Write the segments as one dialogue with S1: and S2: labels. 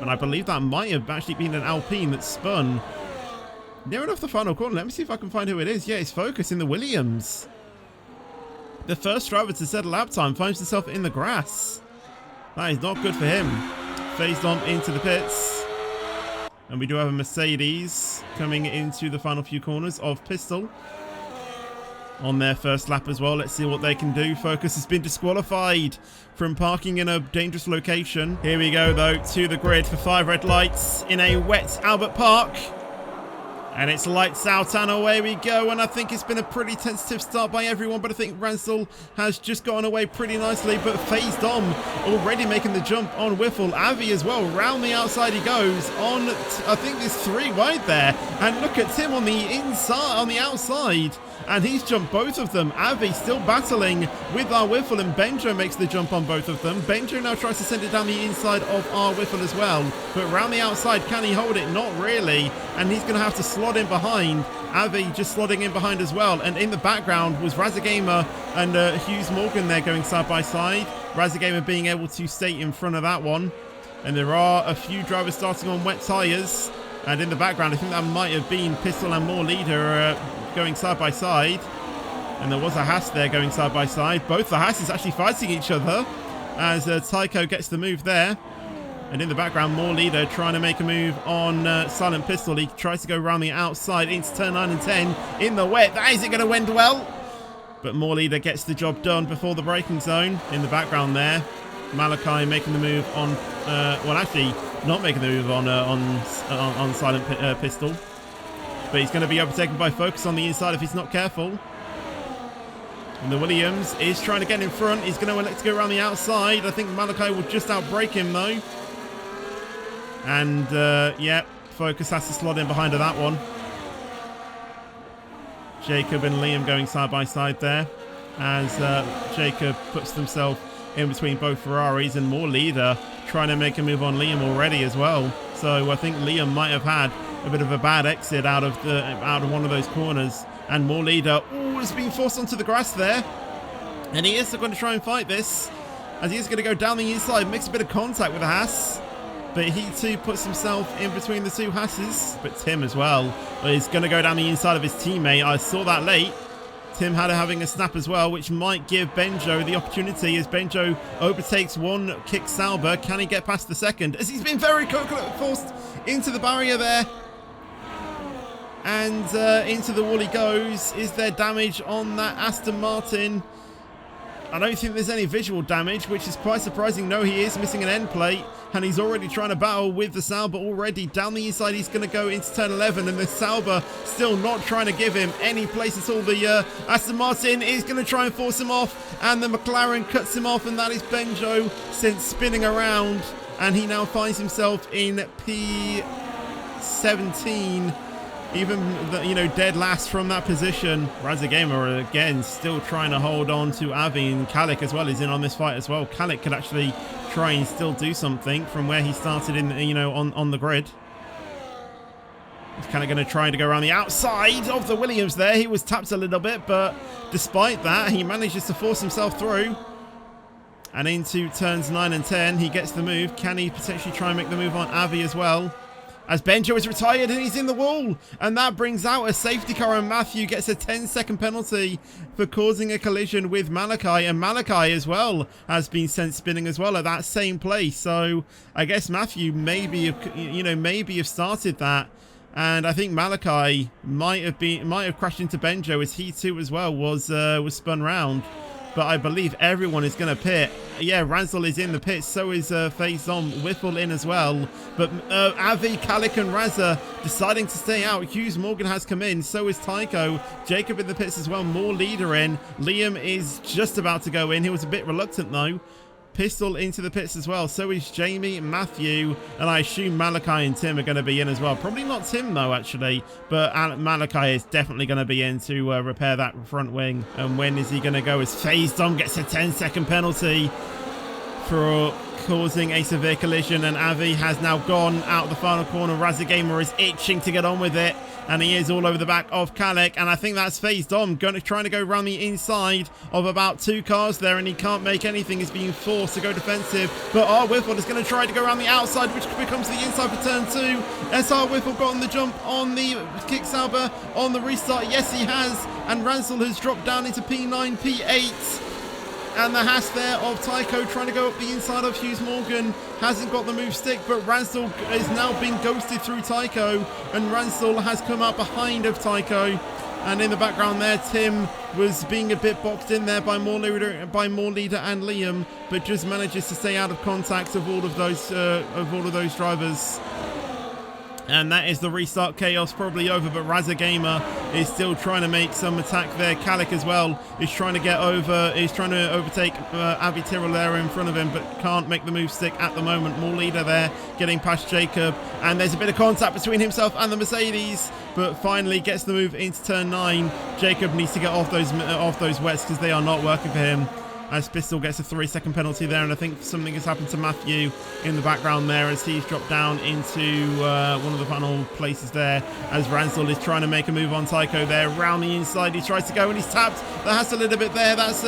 S1: And I believe that might have actually been an Alpine that spun near enough the final corner. Let me see if I can find who it is. Yeah, it's Focus in the Williams. The first driver to set a lap time finds himself in the grass. That is not good for him. Phased on into the pits. And we do have a Mercedes coming into the final few corners of Pistol on their first lap as well. Let's see what they can do. Focus has been disqualified from parking in a dangerous location. Here we go, though, to the grid for 5 red lights in a wet Albert Park. And it's lights out and away we go. And I think it's been a pretty tentative start by everyone, but I think Ransel has just gotten away pretty nicely. But FaZe Dom already making the jump on Whiffle. Avi as well, round the outside he goes on, I think there's 3 wide there. And look at Tim on the inside, on the outside. And he's jumped both of them. Avi still battling with our Whiffle, and Benjo makes the jump on both of them. Benjo now tries to send it down the inside of our Whiffle as well. But around the outside, can he hold it? Not really. And he's going to have to slot in behind. Avi just slotting in behind as well. And in the background was Razagamer and Hughes Morgan there going side by side. Razagamer being able to stay in front of that one. And there are a few drivers starting on wet tyres. And in the background, I think that might have been Pistol and MORELEADER going side by side. And there was a Haas there going side by side. Both the Haas's actually fighting each other as Tycho gets the move there. And in the background, MORELEADER trying to make a move on Silent Pistol. He tries to go around the outside into turn 9 and 10 in the wet. That isn't going to end well. But MORELEADER gets the job done before the braking zone. In the background there, Malachi making the move on, well, actually not making the move on Silent Pistol. But he's going to be overtaken by Focus on the inside if he's not careful. And the Williams is trying to get in front. He's going to elect to go around the outside. I think Malachi will just outbrake him though. And yeah, Focus has to slot in behind that one. Jacob and Liam going side by side there as Jacob puts himself in between both Ferraris, and MORELEADER trying to make a move on Liam already as well. So I think Liam might have had a bit of a bad exit out of one of those corners, and MORELEADER has been forced onto the grass there, and he is going to try and fight this as he is going to go down the inside, makes a bit of contact with the Haas, but he too puts himself in between the 2 Haas's. But Tim as well is going to go down the inside of his teammate. I saw that late. Tim had having a snap as well, which might give Benjo the opportunity as Benjo overtakes one kick Sauber. Can he get past the second? As he's been very forced into the barrier there. And into the wall he goes. Is there damage on that Aston Martin? I don't think there's any visual damage, which is quite surprising. No, he is missing an end plate, and he's already trying to battle with the Sauber already. Down the inside, he's going to go into turn 11, and the Sauber still not trying to give him any place at all. The Aston Martin is going to try and force him off, and the McLaren cuts him off, and that is Benjo sent spinning around, and he now finds himself in P17. Even, dead last from that position. Razagamer again still trying to hold on to Avi, and Kalik as well is in on this fight as well. Kalik could actually try and still do something from where he started in, on the grid. He's kind of going to try to go around the outside of the Williams there. He was tapped a little bit, but despite that, he manages to force himself through. And into turns 9 and 10, he gets the move. Can he potentially try and make the move on Avi as well? As Benjo is retired and he's in the wall. And that brings out a safety car, and Matthew gets a 10-second penalty for causing a collision with Malachi. And Malachi as well has been sent spinning as well at that same place. So I guess Matthew maybe have started that. And I think Malachi might have crashed into Benjo as he too as well was spun round. But I believe everyone is going to pit. Yeah, Ransel is in the pit. So is FaZe Dom. Whiffle in as well. But Avi, Kalik and Raza deciding to stay out. Hughes Morgan has come in. So is Tycho. Jacob in the pits as well. MORELEADER in. Liam is just about to go in. He was a bit reluctant though. Pistol into the pits as well. So is Jamie, Matthew, and I assume Malachi and Tim are going to be in as well. Probably not Tim though, actually, but Malachi is definitely going to be in to repair that front wing. And when is he going to go? As FaZe Dom gets a 10-second penalty for causing a severe collision, and Avi has now gone out of the final corner. Razagamer is itching to get on with it, and he is all over the back of Kalik, and I think that's phased on, trying to go around the inside of about 2 cars there, and he can't make anything. He's being forced to go defensive, but R. Whiffle is going to try to go around the outside, which becomes the inside for turn 2. SR Whiffle got on the jump on the kick Sauber on the restart. Yes, he has, and Ransel has dropped down into P9, P8. And the Haas there of Tycho trying to go up the inside of Hughes Morgan. Hasn't got the move stick, but Ransel has now been ghosted through Tycho. And Ransel has come out behind of Tycho. And in the background there, Tim was being a bit boxed in there by MORELEADER and Liam, but just manages to stay out of contact of all of those drivers. And that is the restart chaos probably over, but Razagamer is still trying to make some attack there. Kalik as well is trying to get over, is trying to overtake Avi Tyrrell there in front of him, but can't make the move stick at the moment. MORELEADER there getting past Jacob, and there's a bit of contact between himself and the Mercedes, but finally gets the move into turn 9. Jacob needs to get off those wets because they are not working for him, as Pistol gets a 3-second penalty there, and I think something has happened to Matthew in the background there as he's dropped down into one of the final places there, as Ransel is trying to make a move on Tycho there. Round the inside he tries to go, and he's tapped the Haas a little bit there. That's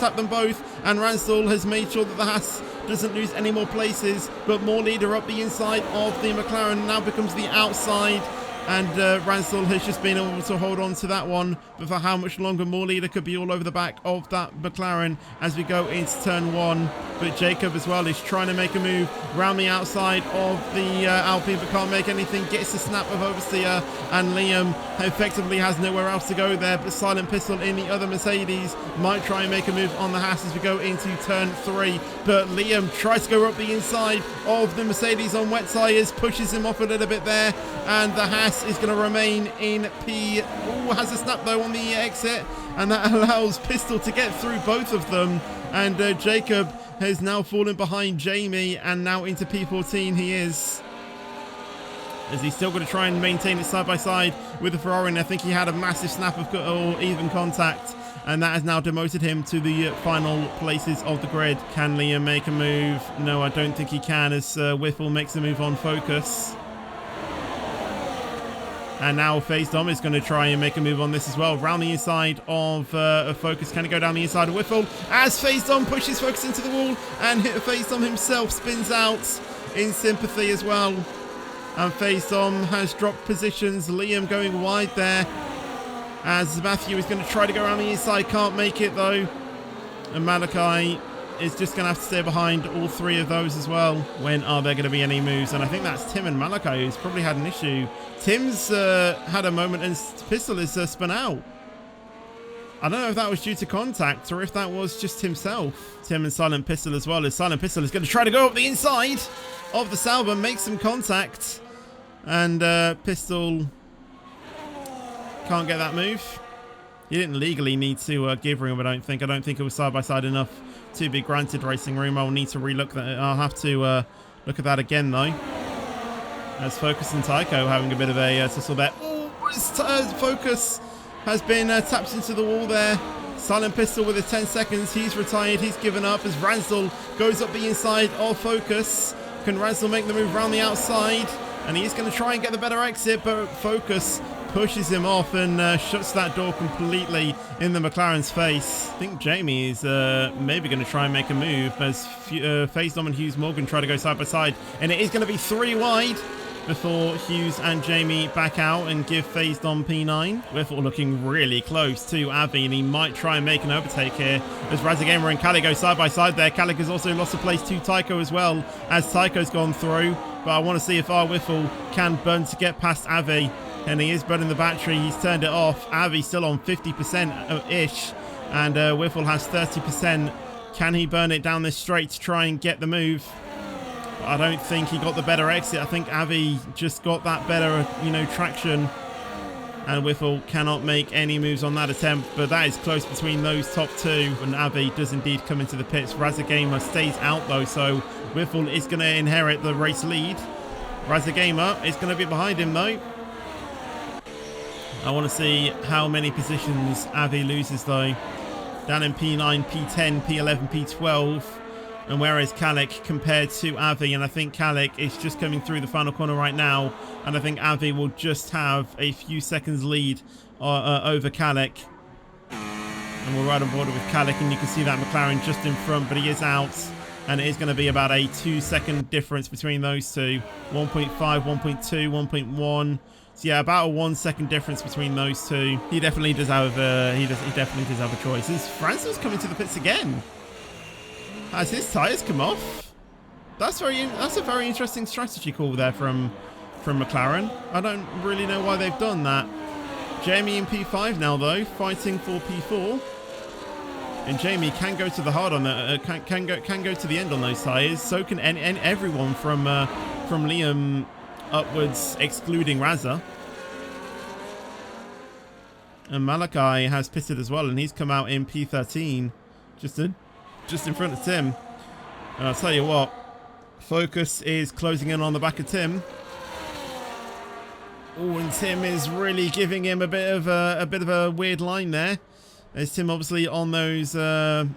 S1: tapped them both, and Ransel has made sure that the Haas doesn't lose any more places, but MORELEADER up the inside of the McLaren now becomes the outside. And Ransel has just been able to hold on to that one, but for how much longer MORELEADER could be all over the back of that McLaren as we go into turn 1. But Jacob as well is trying to make a move around the outside of the Alpine, but can't make anything. Gets the snap of Overseer, and Liam effectively has nowhere else to go there, but Silent Pistol in the other Mercedes might try and make a move on the Haas as we go into turn 3. But Liam tries to go up the inside of the Mercedes on wet tyres, pushes him off a little bit there, and the Haas is going to remain in P. Has a snap though on the exit, and that allows Pistol to get through both of them, and Jacob has now fallen behind Jamie, and now into P14 he is, as he's still going to try and maintain it side by side with the Ferrari, and I think he had a massive snap of or even contact, and that has now demoted him to the final places of the grid. Can Liam make a move? No, I don't think he can, as Whiffle makes a move on Focus. And now FaZe Dom is going to try and make a move on this as well. Round the inside of Focus. Can he go down the inside of Whiffle? As FaZe Dom pushes Focus into the wall, and FaZe Dom himself spins out in sympathy as well. And FaZe Dom has dropped positions. Liam going wide there, as Matthew is going to try to go around the inside. Can't make it though. And Malachi is just going to have to stay behind all 3 of those as well. When are there going to be any moves? And I think that's Tim and Malachi who's probably had an issue. Tim's had a moment, and Pistol is spun out. I don't know if that was due to contact or if that was just himself. Tim and Silent Pistol as well, as Silent Pistol is going to try to go up the inside of the Sauber, make some contact, and Pistol can't get that move. He didn't legally need to give room, I don't think. I don't think it was side by side enough to be granted racing room. I'll need to relook that. I'll have to look at that again though. As Focus and Tycho having a bit of a tussle there. Oh, Focus has been tapped into the wall there. Silent Pistol with his 10 seconds. He's retired. He's given up as Ransel goes up the inside of Focus. Can Ransel make the move around the outside? And he's going to try and get the better exit, but Focus pushes him off and shuts that door completely in the McLaren's face. I think Jamie is maybe going to try and make a move as FaZe Dom and Hughes Morgan try to go side by side. And it is going to be 3 wide before Hughes and Jamie back out and give FaZe Dom P9. Whiffle looking really close to Avi, and he might try and make an overtake here as Razagamer and Kalik go side by side there. Kalik has also lost a place to Tycho as well, as Tycho's gone through. But I want to see if our Whiffle can burn to get past Avi. And he is burning the battery. He's turned it off. Avi's still on 50%-ish. And Whiffle has 30%. Can he burn it down this straight to try and get the move? I don't think he got the better exit. I think Avi just got that better, traction. And Whiffle cannot make any moves on that attempt. But that is close between those top 2. And Avi does indeed come into the pits. Razagamer stays out though. So Whiffle is going to inherit the race lead. Razagamer is going to be behind him though. I want to see how many positions Avi loses though. Down in P9, P10, P11, P12. And where is Kalik compared to Avi? And I think Kalik is just coming through the final corner right now. And I think Avi will just have a few seconds lead over Kalik. And we're right on board with Kalik. And you can see that McLaren just in front, but he is out. And it is going to be about a 2-second difference between those two. 1.5, 1.2, 1.1. So yeah, about a 1 second difference between those two. He definitely does have he definitely does have a choice. Is Francis coming to the pits again? Has his tyres come off? That's a very interesting strategy call there from McLaren. I don't really know why they've done that. Jamie in P5 now though, fighting for P4. And Jamie can go to the hard on the can go to the end on those tyres. So can everyone from Liam upwards, excluding Raza. And Malachi has pitted as well, and he's come out in P13, just in front of Tim. And I'll tell you what, Focus is closing in on the back of Tim. Oh, and Tim is really giving him a bit of a weird line there. There's Tim obviously on those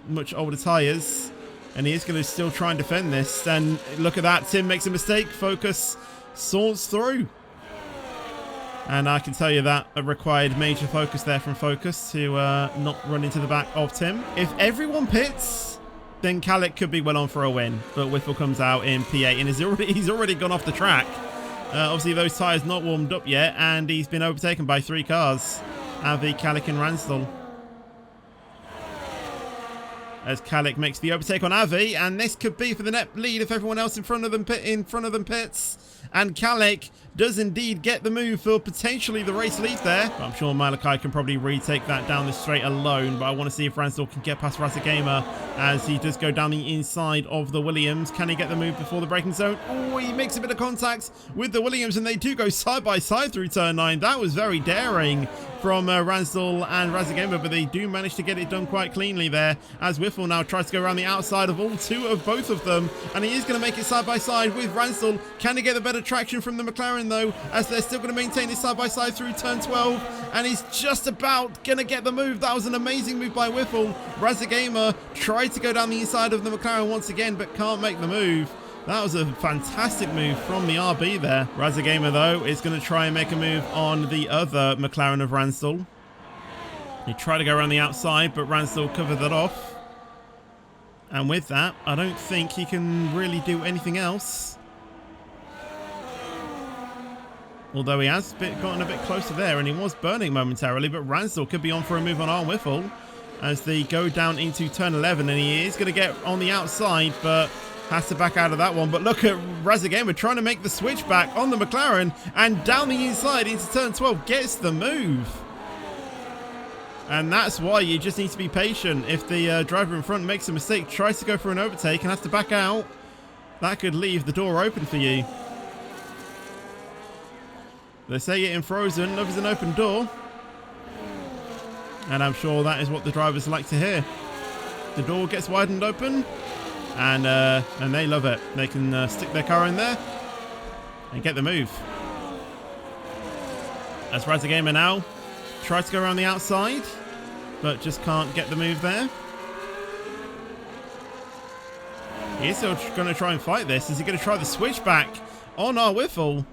S1: much older tyres, and he is going to still try and defend this. And look at that, Tim makes a mistake. Focus saunts through. And I can tell you that required major focus there from Focus to not run into the back of Tim. If everyone pits, then Kalik could be well on for a win. But Whiffle comes out in P8 and he's already gone off the track. Obviously those tyres not warmed up yet, and he's been overtaken by 3 cars. Avi, Kalik and Ransdell. As Kalik makes the overtake on Avi, and this could be for the net lead if everyone else in front of them pits. And Kalik does indeed get the move for potentially the race lead there. But I'm sure Malachi can probably retake that down the straight alone, but I want to see if Ransdell can get past Rasa Gamer as he does go down the inside of the Williams. Can he get the move before the braking zone? Oh, he makes a bit of contact with the Williams, and they do go side by side through turn 9. That was very daring from Ransdell and Rasa Gamer, but they do manage to get it done quite cleanly there as Whiffle now tries to go around the outside of both of them, and he is going to make it side by side with Ransdell. Can he get the better traction from the McLaren though, as they're still going to maintain this side by side through turn 12, and he's just about going to get the move. That was an amazing move by Whiffle. Rasa Gamer tried to go down the inside of the McLaren once again, but can't make the move. That was a fantastic move from the RB there. Rasa Gamer though is going to try and make a move on the other McLaren of Ransdell. He tried to go around the outside, but Ransdell covered that off. And with that, I don't think he can really do anything else. Although he has gotten a bit closer there, and he was burning momentarily, but Ransdell could be on for a move on our Whiffle as they go down into turn 11, and he is going to get on the outside, but has to back out of that one. But look at Rasa Gamer trying to make the switch back on the McLaren, and down the inside into turn 12 gets the move. And that's why you just need to be patient. If the driver in front makes a mistake, tries to go for an overtake and has to back out, that could leave the door open for you. They say it in Frozen, love is an open door. And I'm sure that is what the drivers like to hear. The door gets widened open, and they love it. They can stick their car in there and get the move. As Rasa Gamer now tries to go around the outside, but just can't get the move there. He's still going to try and fight this. Is he going to try the switchback on our Whiffle?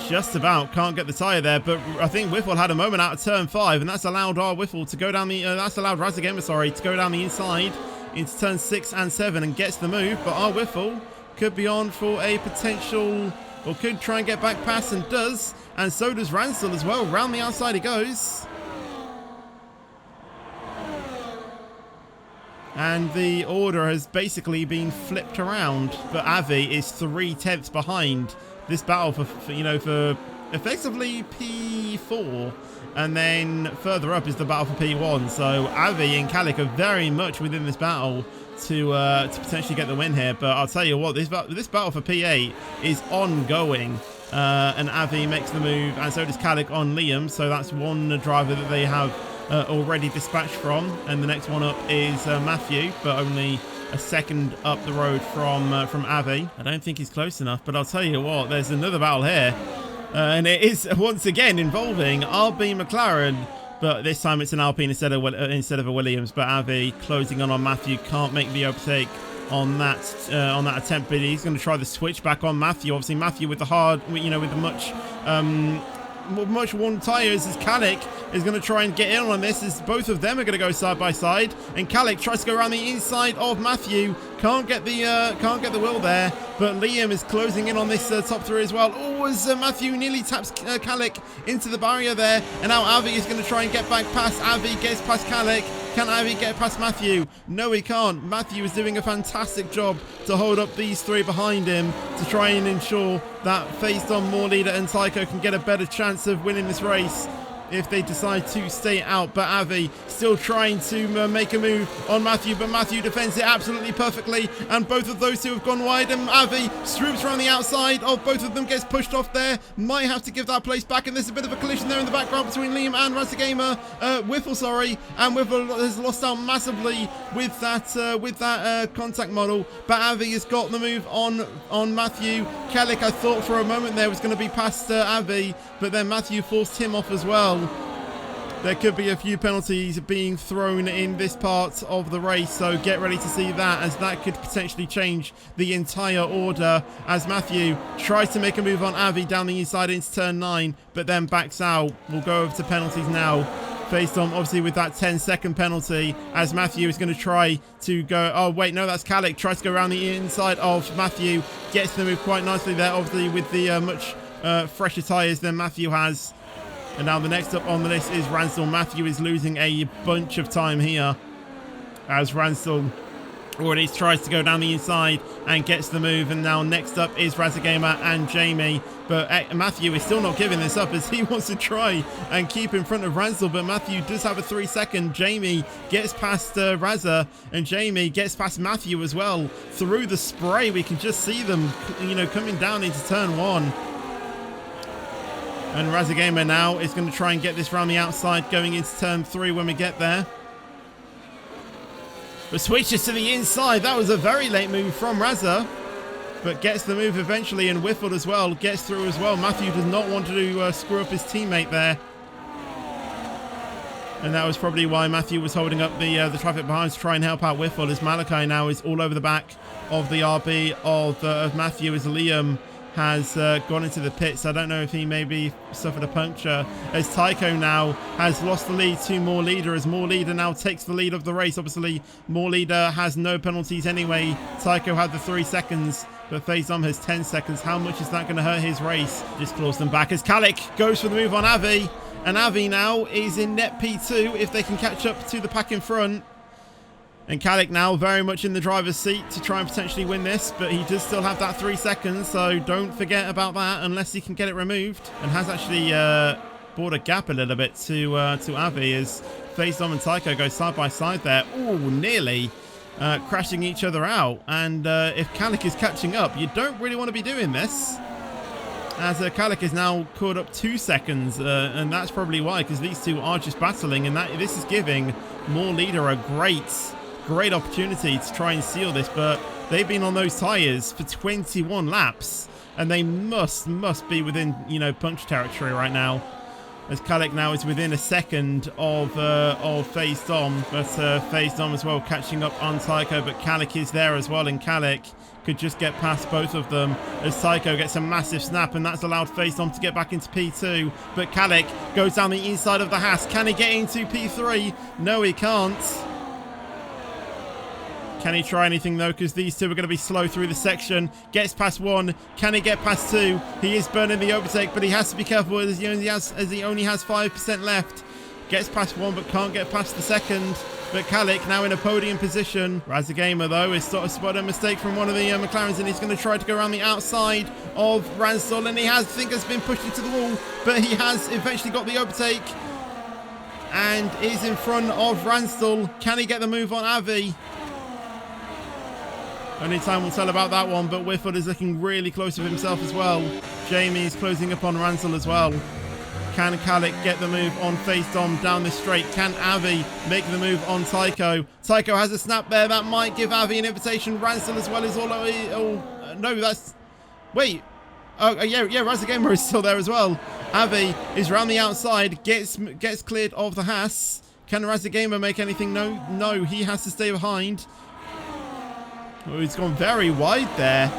S1: Just about can't get the tyre there, but I think Whiffle had a moment out of turn 5, and that's allowed our Whiffle to go down the that's allowed Rasa Gamer, sorry, to go down the inside into turn 6 and 7 and gets the move. But our Whiffle could be on for a potential, or could try and get back past, and does, and so does Ransdell as well. Round the outside he goes. And the order has basically been flipped around, but Avi is 3/10 behind this battle for effectively P4, and then further up is the battle for P1. So Avi and Kalik are very much within this battle to potentially get the win here. But I'll tell you what, this battle for P8 is ongoing. And Avi makes the move, and so does Kalik on Liam. So that's one driver that they have already dispatched from, and the next one up is Matthew, but only a second up the road from Avi. I don't think he's close enough, but I'll tell you what, there's another battle here, and it is once again involving RB McLaren, but this time it's an Alpine instead of a Williams. But Avi closing on Matthew, can't make the overtake on that attempt, but he's going to try the switch back on Matthew. Obviously, Matthew with the hard, with the much worn tires, as Kalik is going to try and get in on this, as both of them are going to go side by side, and Kalik tries to go around the inside of Matthew, can't get the wheel there, but Liam is closing in on this top three as well. Oh, as Matthew nearly taps Kalik into the barrier there, and now Avi is going to try and get back past. Avi gets past Kalik. Can Avi get past Matthew? No, he can't. Matthew is doing a fantastic job to hold up these three behind him to try and ensure that Face on MORELEADER and Tycho can get a better chance of winning this race if they decide to stay out. But Avi still trying to make a move on Matthew, but Matthew defends it absolutely perfectly, and both of those two have gone wide, and Avi swoops around the outside of both of them, gets pushed off there, might have to give that place back, and there's a bit of a collision there in the background between Liam and Razagamer. Whiffle, sorry, and Whiffle has lost out massively with that contact model, but Avi has got the move on Matthew. Kalik, I thought for a moment there was going to be past Avi, but then Matthew forced him off as well. There could be a few penalties being thrown in this part of the race, so get ready to see that, as that could potentially change the entire order, as Matthew tries to make a move on Avi down the inside into turn 9, but then backs out. We'll go over to penalties now. Faced on, obviously, with that 10-second penalty, as Matthew is going to try to go... Oh, wait, no, that's Kalik. Tries to go around the inside of Matthew. Gets the move quite nicely there, obviously, with the much fresher tyres than Matthew has. And now the next up on the list is Ransdell. Matthew is losing a bunch of time here, as Ransdell already tries to go down the inside and gets the move. And now next up is Razagamer and Jamie. But Matthew is still not giving this up, as he wants to try and keep in front of Ransdell. But Matthew does have a 3-second. Jamie gets past Razza, and Jamie gets past Matthew as well. Through the spray, we can just see them, coming down into turn 1. And Razagamer now is going to try and get this round the outside going into turn 3 when we get there. But switches to the inside. That was a very late move from Razza, but gets the move eventually, and Whiffled as well gets through as well. Matthew does not want to screw up his teammate there. And that was probably why Matthew was holding up the traffic behind to try and help out Whiffled, as Malachi now is all over the back of the RB of Matthew, as Liam has gone into the pits. I don't know if he maybe suffered a puncture, as Tycho now has lost the lead to MORELEADER, as MORELEADER now takes the lead of the race. Obviously, MORELEADER has no penalties anyway. Tycho had the 3 seconds, but Faizom has 10 seconds. How much is that going to hurt his race? Just claws them back, as Kalik goes for the move on Avi, and Avi now is in net P2 if they can catch up to the pack in front. And Kalik now very much in the driver's seat to try and potentially win this, but he does still have that 3 seconds, so don't forget about that unless he can get it removed. And has actually brought a gap a little bit to Avi, as Faizom and Tycho go side by side there. Oh, nearly crashing each other out. And if Kalik is catching up, you don't really want to be doing this, as Kalik is now caught up 2 seconds, and that's probably why, because these two are just battling, and this is giving MORELEADER a great opportunity to try and seal this. But they've been on those tires for 21 laps, and they must be within punch territory right now, as Kalik now is within a second of FaZe Dom, but FaZe Dom as well catching up on Tycho, but Kalik is there as well, and Kalik could just get past both of them, as Tycho gets a massive snap, and that's allowed FaZe Dom to get back into P2. But Kalik goes down the inside of the Haas. Can he get into P3? No, he can't. Can he try anything though? Because these two are going to be slow through the section. Gets past 1. Can he get past 2? He is burning the overtake, but he has to be careful, as he only has 5% left. Gets past 1, but can't get past the second. But Kalik now in a podium position. Razagamer though is sort of spotted a mistake from one of the McLarens, and he's going to try to go around the outside of Ransdell, and he has been pushed into the wall, but he has eventually got the overtake and is in front of Ransdell. Can he get the move on Avi? Only time will tell about that one, but Whifford is looking really close with himself as well. Jamie is closing up on Ransdell as well. Can Kalik get the move on FaZe Dom down this straight? Can Avi make the move on Tycho? Tycho has a snap there. That might give Avi an invitation. Ransdell as well is all... no, that's... Wait. Oh, yeah, Razagamer is still there as well. Avi is round the outside, gets cleared of the Haas. Can Razagamer make anything? No, he has to stay behind. Oh, he's gone very wide there.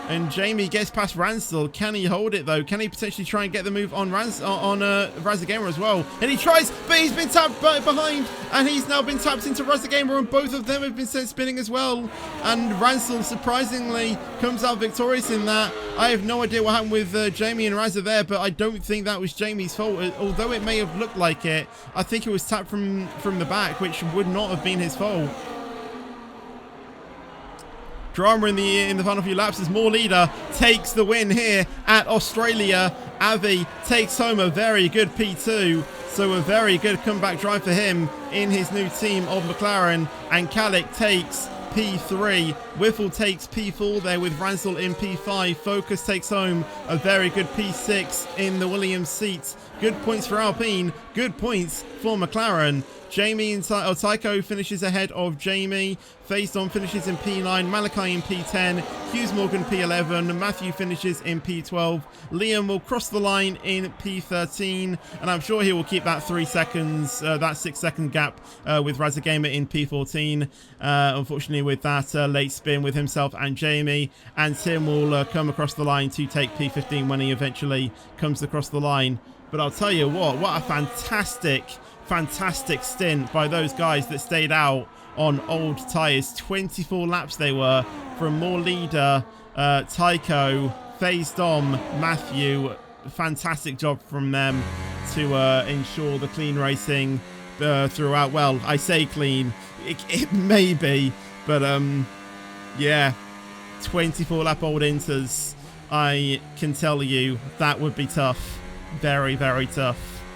S1: And Jamie gets past Ransel. Can he hold it, though? Can he potentially try and get the move on Razagamer as well? And he tries, but he's been tapped behind. And he's now been tapped into Razagamer, and both of them have been sent spinning as well. And Ransel, surprisingly, comes out victorious in that. I have no idea what happened with Jamie and Razza there, but I don't think that was Jamie's fault. Although it may have looked like it, I think it was tapped from the back, which would not have been his fault. Drama in the final few laps as MORELEADER takes the win here at Australia. Avi takes home a very good P2, so a very good comeback drive for him in his new team of McLaren. And Kalik takes P3. Whiffle takes P4 there with Ransel in P5. Focus takes home a very good P6 in the Williams seats. Good points for Alpine, good points for McLaren. Jamie and Tycho finishes ahead of Jamie. Faiston finishes in P9. Malachi in P10. Hughes Morgan P11. Matthew finishes in P12. Liam will cross the line in P13. And I'm sure he will keep that 3 seconds, that 6-second gap with Razagamer in P14. Unfortunately, with that late spin with himself and Jamie. And Tim will come across the line to take P15 when he eventually comes across the line. But I'll tell you what a fantastic stint by those guys that stayed out on old tyres. 24 laps they were from MORELEADER, Tycho, FaZe Dom, Matthew. Fantastic job from them to ensure the clean racing throughout. Well, I say clean, it may be, but yeah, 24 lap old inters. I can tell you that would be tough. Very, very tough.